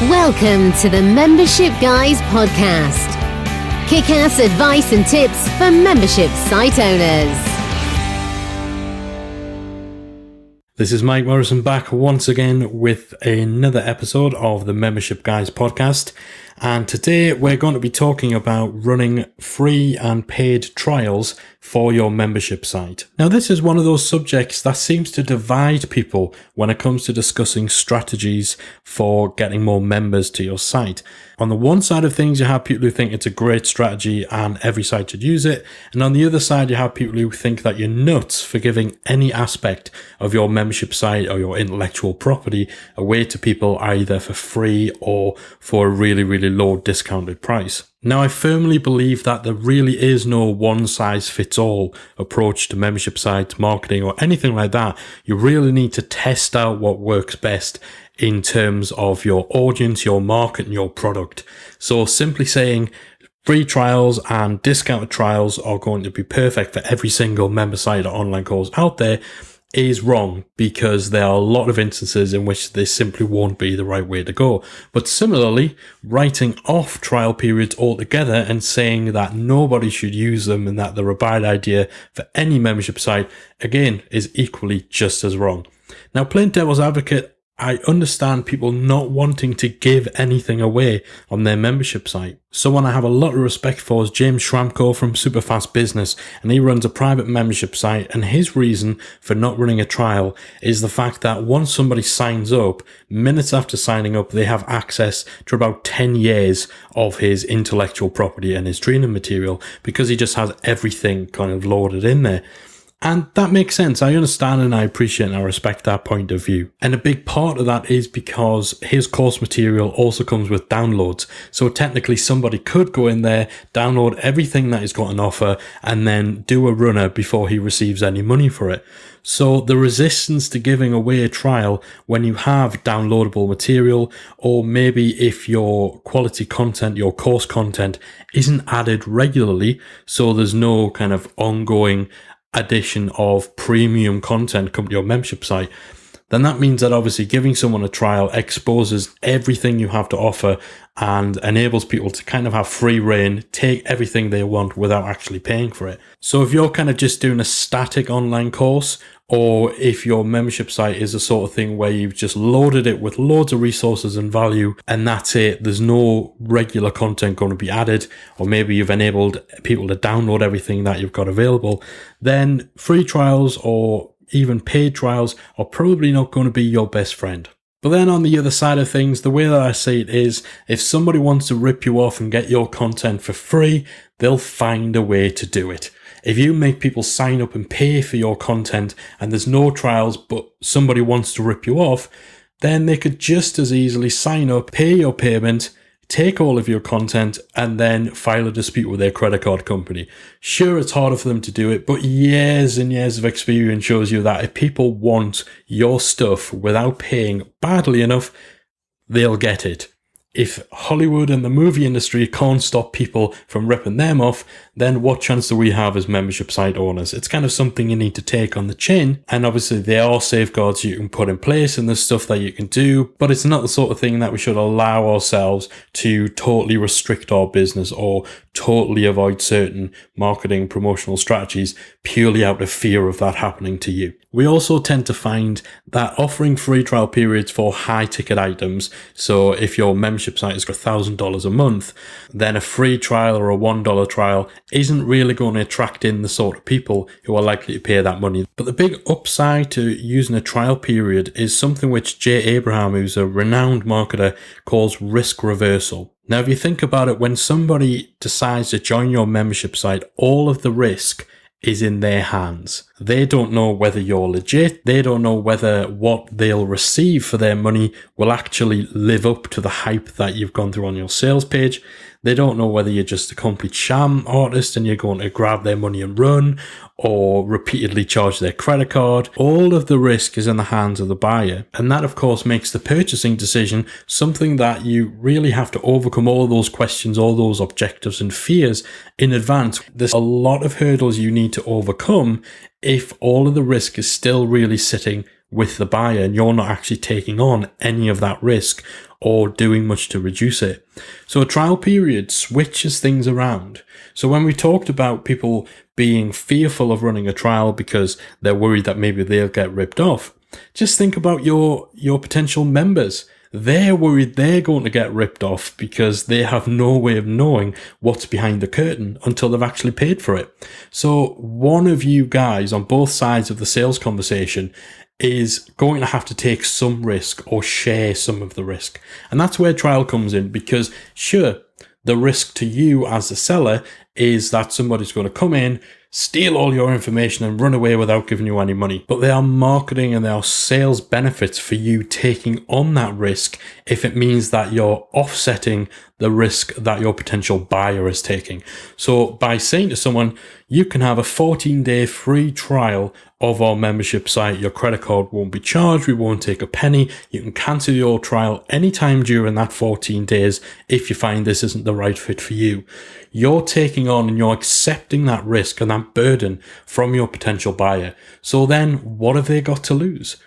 Welcome to the Membership Guys podcast. Kick-ass advice and tips for membership site owners. This is Mike Morrison back once again with another episode of the Membership Guys podcast. And today we're going to be talking about running free and paid trials for your membership site. Now, this is one of those subjects that seems to divide people when it comes to discussing strategies for getting more members to your site. On the one side of things, you have people who think it's a great strategy and every site should use it. And on the other side, you have people who think that you're nuts for giving any aspect of your membership site or your intellectual property away to people either for free or for a really, really low discounted price. Now, I firmly believe that there really is no one-size-fits-all approach to membership sites, marketing, or anything like that. You really need to test out what works best in terms of your audience, your market, and your product. So simply saying free trials and discounted trials are going to be perfect for every single member site or online course out there is wrong, because there are a lot of instances in which this simply won't be the right way to go. But similarly, writing off trial periods altogether and saying that nobody should use them and that they're a bad idea for any membership site, again, is equally just as wrong. Now, playing devil's advocate, I understand people not wanting to give anything away on their membership site. Someone I have a lot of respect for is James Schramko from Superfast Business, and he runs a private membership site, and his reason for not running a trial is the fact that once somebody signs up, minutes after signing up, they have access to about 10 years of his intellectual property and his training material, because he just has everything kind of loaded in there. And that makes sense. I understand and I appreciate and I respect that point of view. And a big part of that is because his course material also comes with downloads. So technically somebody could go in there, download everything that he's got on offer, and then do a runner before he receives any money for it. So the resistance to giving away a trial when you have downloadable material, or maybe if your quality content, your course content isn't added regularly, so there's no kind of ongoing addition of premium content come to your membership site, then that means that obviously giving someone a trial exposes everything you have to offer and enables people to kind of have free reign, take everything they want without actually paying for it. So if you're kind of just doing a static online course, or if your membership site is the sort of thing where you've just loaded it with loads of resources and value and that's it, there's no regular content going to be added, or maybe you've enabled people to download everything that you've got available, then free trials or even paid trials are probably not going to be your best friend. But then on the other side of things, the way that I see it is, if somebody wants to rip you off and get your content for free, they'll find a way to do it. If you make people sign up and pay for your content and there's no trials, but somebody wants to rip you off, then they could just as easily sign up, pay your payment, take all of your content, and then file a dispute with their credit card company. Sure, it's harder for them to do it, but years and years of experience shows you that if people want your stuff without paying badly enough, they'll get it. If Hollywood and the movie industry can't stop people from ripping them off, then what chance do we have as membership site owners? It's kind of something you need to take on the chin. And obviously there are safeguards you can put in place and there's stuff that you can do, but it's not the sort of thing that we should allow ourselves to totally restrict our business or totally avoid certain marketing promotional strategies purely out of fear of that happening to you. We also tend to find that offering free trial periods for high ticket items, so if your membership site has got $1,000 a month, then a free trial or a $1 trial isn't really going to attract in the sort of people who are likely to pay that money. But the big upside to using a trial period is something which Jay Abraham, who's a renowned marketer, calls risk reversal. Now, if you think about it, when somebody decides to join your membership site, all of the risk is in their hands. They don't know whether you're legit. They don't know whether what they'll receive for their money will actually live up to the hype that you've gone through on your sales page. They don't know whether you're just a complete sham artist and you're going to grab their money and run, or repeatedly charge their credit card. All of the risk is in the hands of the buyer. And that, of course, makes the purchasing decision something that you really have to overcome all those questions, all those objectives and fears in advance. There's a lot of hurdles you need to overcome if all of the risk is still really sitting with the buyer and you're not actually taking on any of that risk or doing much to reduce it. So a trial period switches things around. So when we talked about people being fearful of running a trial because they're worried that maybe they'll get ripped off, just think about your potential members. They're worried they're going to get ripped off because they have no way of knowing what's behind the curtain until they've actually paid for it. So one of you guys on both sides of the sales conversation is going to have to take some risk or share some of the risk. And that's where trial comes in, because sure, the risk to you as the seller is that somebody's going to come in, steal all your information and run away without giving you any money. But there are marketing and there are sales benefits for you taking on that risk if it means that you're offsetting the risk that your potential buyer is taking. So by saying to someone, you can have a 14-day free trial of our membership site. Your credit card won't be charged. We won't take a penny. You can cancel your trial anytime during that 14 days if you find this isn't the right fit for you. You're taking on and you're accepting that risk and that burden from your potential buyer. So then what have they got to lose?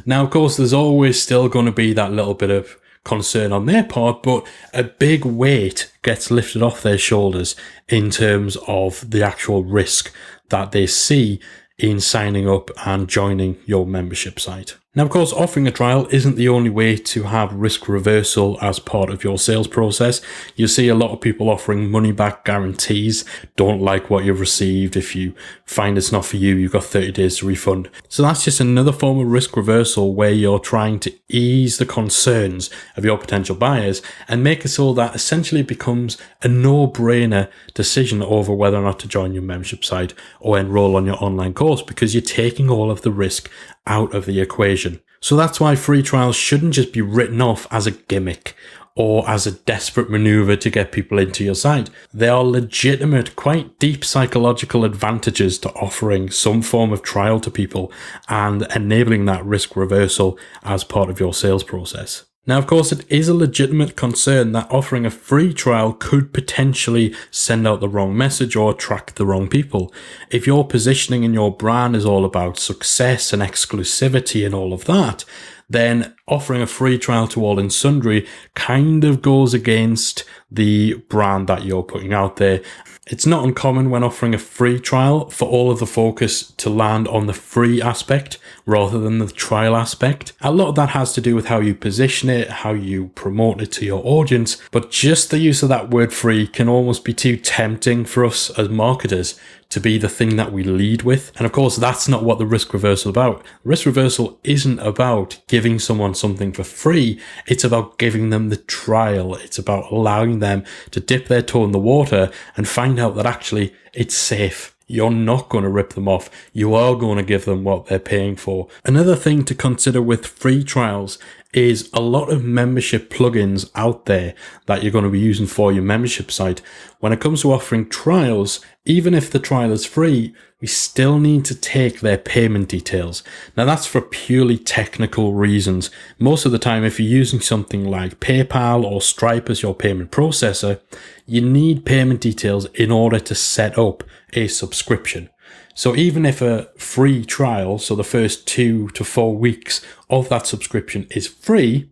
Now, of course, there's always still going to be that little bit of concern on their part, but a big weight gets lifted off their shoulders in terms of the actual risk that they see in signing up and joining your membership site. Now, of course, offering a trial isn't the only way to have risk reversal as part of your sales process. You see a lot of people offering money back guarantees. Don't like what you've received. If you find it's not for you, you've got 30 days to refund. So that's just another form of risk reversal where you're trying to ease the concerns of your potential buyers and make it so that essentially it becomes a no-brainer decision over whether or not to join your membership site or enroll on your online course, because you're taking all of the risk out of the equation. So that's why free trials shouldn't just be written off as a gimmick or as a desperate maneuver to get people into your site. There are legitimate, quite deep psychological advantages to offering some form of trial to people and enabling that risk reversal as part of your sales process. Now, of course, it is a legitimate concern that offering a free trial could potentially send out the wrong message or attract the wrong people. If your positioning in your brand is all about success and exclusivity and all of that, then offering a free trial to all and sundry kind of goes against the brand that you're putting out there. It's not uncommon when offering a free trial for all of the focus to land on the free aspect rather than the trial aspect. A lot of that has to do with how you position it, how you promote it to your audience, but just the use of that word free can almost be too tempting for us as marketers to be the thing that we lead with. And of course, that's not what the risk reversal is about. Risk reversal isn't about giving someone something for free. It's about giving them the trial. It's about allowing them to dip their toe in the water and find out that actually it's safe. You're not going to rip them off. You are going to give them what they're paying for. Another thing to consider with free trials is a lot of membership plugins out there that you're going to be using for your membership site. When it comes to offering trials, even if the trial is free, we still need to take their payment details. Now, that's for purely technical reasons. Most of the time, if you're using something like PayPal or Stripe as your payment processor, you need payment details in order to set up a subscription. So even if a free trial, so the first 2 to 4 weeks of that subscription is free,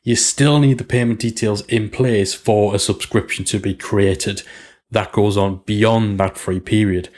you still need the payment details in place for a subscription to be created that goes on beyond that free period.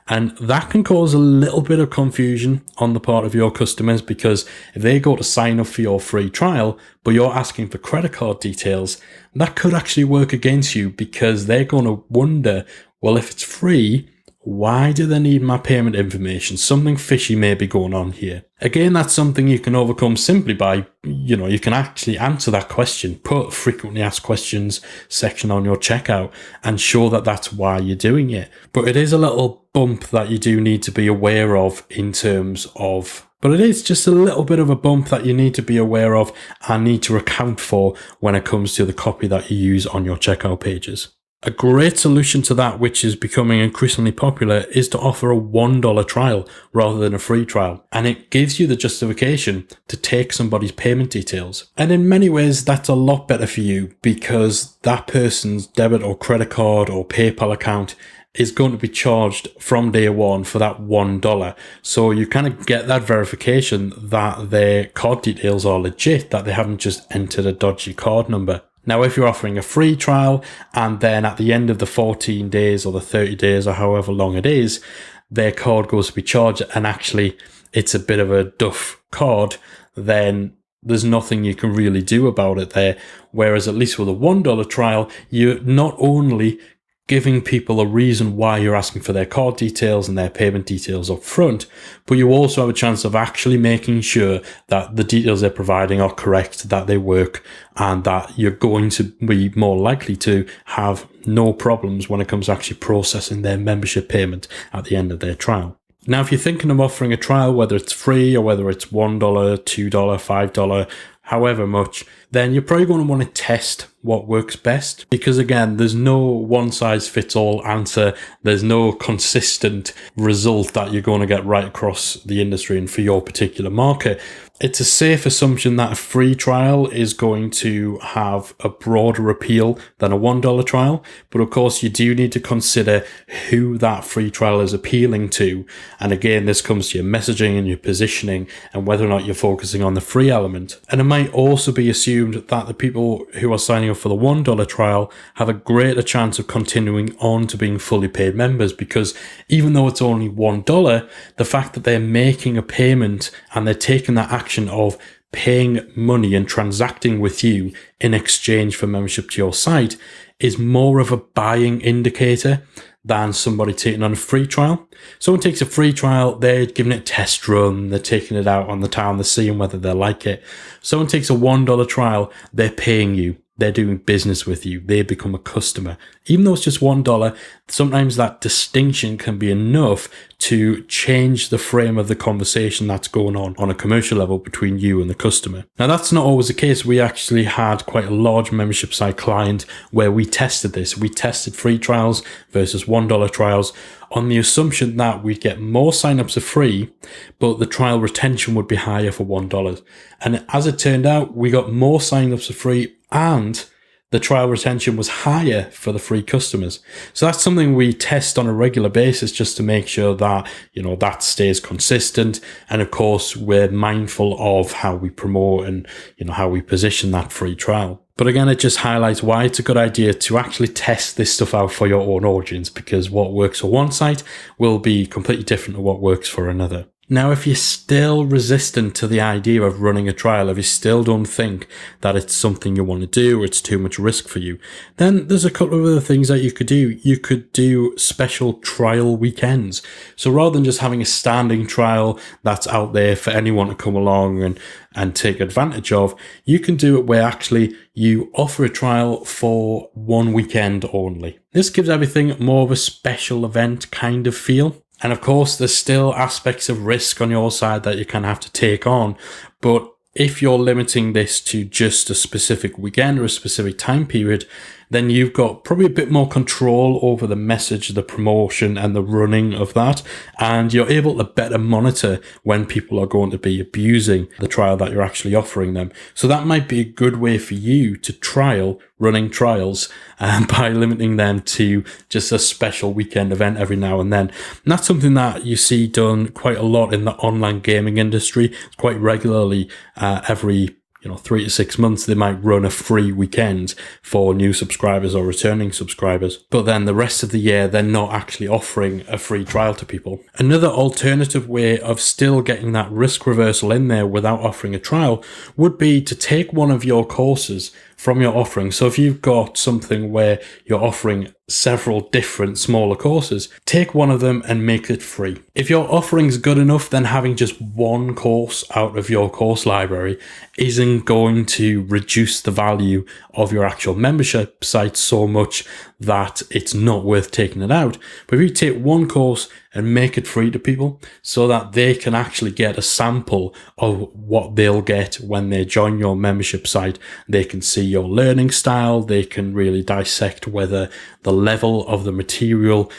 And that can cause a little bit of confusion on the part of your customers, because if they go to sign up for your free trial, but you're asking for credit card details, that could actually work against you, because they're going to wonder, well, if it's free, why do they need my payment information? Something fishy may be going on here. Again, that's something you can overcome simply by, you can actually answer that question, put frequently asked questions section on your checkout and show that that's why you're doing it. But it is a little bump that you do need to be aware of but it is just a little bit of a bump that you need to be aware of and need to account for when it comes to the copy that you use on your checkout pages. A great solution to that, which is becoming increasingly popular, is to offer a $1 trial rather than a free trial. And it gives you the justification to take somebody's payment details. And in many ways, that's a lot better for you, because that person's debit or credit card or PayPal account is going to be charged from day one for that $1. So you kind of get that verification that their card details are legit, that they haven't just entered a dodgy card number. Now, if you're offering a free trial and then at the end of the 14 days or the 30 days or however long it is, their card goes to be charged and actually it's a bit of a duff card, then there's nothing you can really do about it there. Whereas at least with a $1 trial, you're not only giving people a reason why you're asking for their card details and their payment details up front, but you also have a chance of actually making sure that the details they're providing are correct, that they work, and that you're going to be more likely to have no problems when it comes to actually processing their membership payment at the end of their trial. Now, if you're thinking of offering a trial, whether it's free or whether it's $1, $2, $5, however much, then you're probably going to want to test what works best. Because again, there's no one size fits all answer. There's no consistent result that you're going to get right across the industry and for your particular market. It's a safe assumption that a free trial is going to have a broader appeal than a $1 trial. But of course, you do need to consider who that free trial is appealing to. And again, this comes to your messaging and your positioning and whether or not you're focusing on the free element. And it might also be assumed that the people who are signing up for the $1 trial have a greater chance of continuing on to being fully paid members, because even though it's only $1, the fact that they're making a payment and they're taking that action of paying money and transacting with you in exchange for membership to your site is more of a buying indicator than somebody taking on a free trial. Someone takes a free trial, they're giving it a test run, they're taking it out on the town, they're seeing whether they like it. Someone takes a $1 trial, they're paying you. They're doing business with you. They become a customer. Even though it's just $1, sometimes that distinction can be enough to change the frame of the conversation that's going on a commercial level between you and the customer. Now, that's not always the case. We actually had quite a large membership site client where we tested this. We tested free trials versus $1 trials on the assumption that we'd get more signups for free, but the trial retention would be higher for $1. And as it turned out, we got more signups for free and the trial retention was higher for the free customers. So that's something we test on a regular basis just to make sure that, that stays consistent. And of course, we're mindful of how we promote and, how we position that free trial. But again, it just highlights why it's a good idea to actually test this stuff out for your own audience, because what works for one site will be completely different to what works for another. Now, if you're still resistant to the idea of running a trial, if you still don't think that it's something you want to do or it's too much risk for you, then there's a couple of other things that you could do. You could do special trial weekends. So rather than just having a standing trial that's out there for anyone to come along and take advantage of, you can do it where actually you offer a trial for one weekend only. This gives everything more of a special event kind of feel. And of course, there's still aspects of risk on your side that you can have to take on. But if you're limiting this to just a specific weekend or a specific time period, then you've got probably a bit more control over the message, the promotion and the running of that. And you're able to better monitor when people are going to be abusing the trial that you're actually offering them. So that might be a good way for you to trial running trials by limiting them to just a special weekend event every now and then. And that's something that you see done quite a lot in the online gaming industry. Quite regularly, every 3 to 6 months, they might run a free weekend for new subscribers or returning subscribers. But then the rest of the year, they're not actually offering a free trial to people. Another alternative way of still getting that risk reversal in there without offering a trial would be to take one of your courses from your offering. So if you've got something where you're offering several different smaller courses, take one of them and make it free. If your offering's good enough, then having just one course out of your course library isn't going to reduce the value of your actual membership site so much that it's not worth taking it out. But if you take one course and make it free to people so that they can actually get a sample of what they'll get when they join your membership site, they can see your learning style, they can really dissect whether the level of the material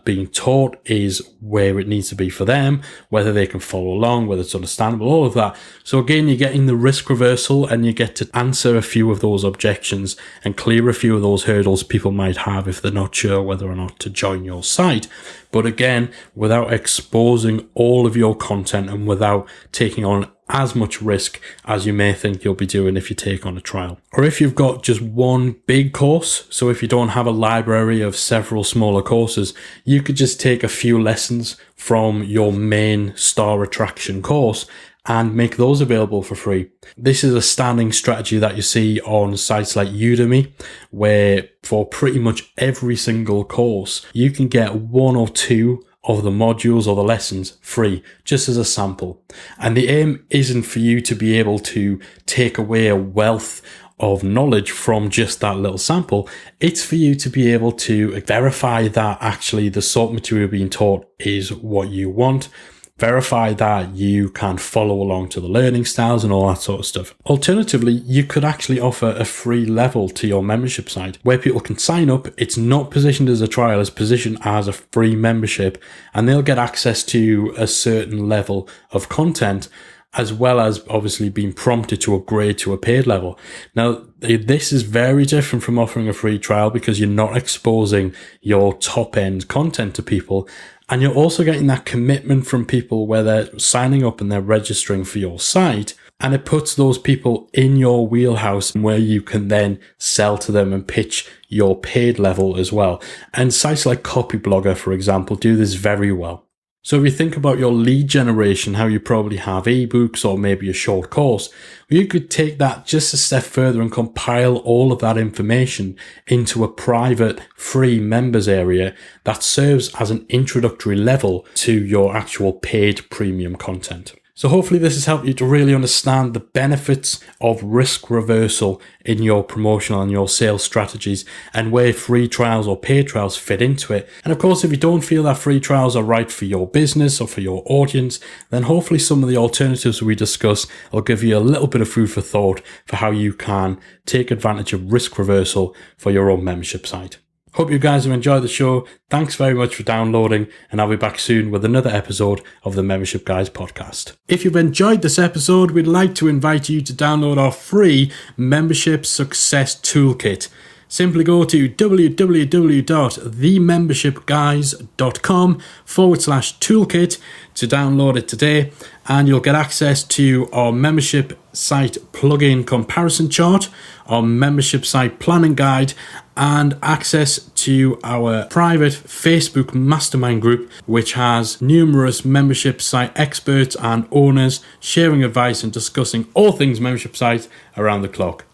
being taught is where it needs to be for them, whether they can follow along, whether it's understandable, all of that. So again, you're getting the risk reversal and you get to answer a few of those objections and clear a few of those hurdles people might have if they're not sure whether or not to join your site. But again, without exposing all of your content and without taking on as much risk as you may think you'll be doing if you take on a trial. Or if you've got just one big course, so if you don't have a library of several smaller courses, you could just take a few lessons from your main star attraction course and make those available for free. This is a standing strategy that you see on sites like Udemy, where for pretty much every single course, you can get one or two of the modules or the lessons free, just as a sample. And the aim isn't for you to be able to take away a wealth of knowledge from just that little sample. It's for you to be able to verify that actually the sort of material being taught is what you want, verify that you can follow along to the learning styles and all that sort of stuff. Alternatively, you could actually offer a free level to your membership site where people can sign up. It's not positioned as a trial, it's positioned as a free membership, and they'll get access to a certain level of content, as well as obviously being prompted to upgrade to a paid level. Now, this is very different from offering a free trial because you're not exposing your top end content to people. And you're also getting that commitment from people where they're signing up and they're registering for your site. And it puts those people in your wheelhouse where you can then sell to them and pitch your paid level as well. And sites like Copyblogger, for example, do this very well. So if you think about your lead generation, how you probably have ebooks or maybe a short course, you could take that just a step further and compile all of that information into a private free members area that serves as an introductory level to your actual paid premium content. So hopefully this has helped you to really understand the benefits of risk reversal in your promotional and your sales strategies and where free trials or paid trials fit into it. And of course, if you don't feel that free trials are right for your business or for your audience, then hopefully some of the alternatives we discuss will give you a little bit of food for thought for how you can take advantage of risk reversal for your own membership site. Hope you guys have enjoyed the show. Thanks very much for downloading, and I'll be back soon with another episode of the Membership Guys podcast. If you've enjoyed this episode, we'd like to invite you to download our free Membership Success Toolkit. Simply go to www.themembershipguys.com/toolkit to download it today, and you'll get access to our membership site plugin comparison chart, our membership site planning guide, and access to our private Facebook mastermind group, which has numerous membership site experts and owners sharing advice and discussing all things membership sites around the clock.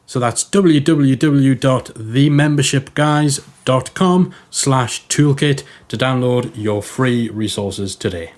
So that's www.themembershipguys.com/toolkit to download your free resources today.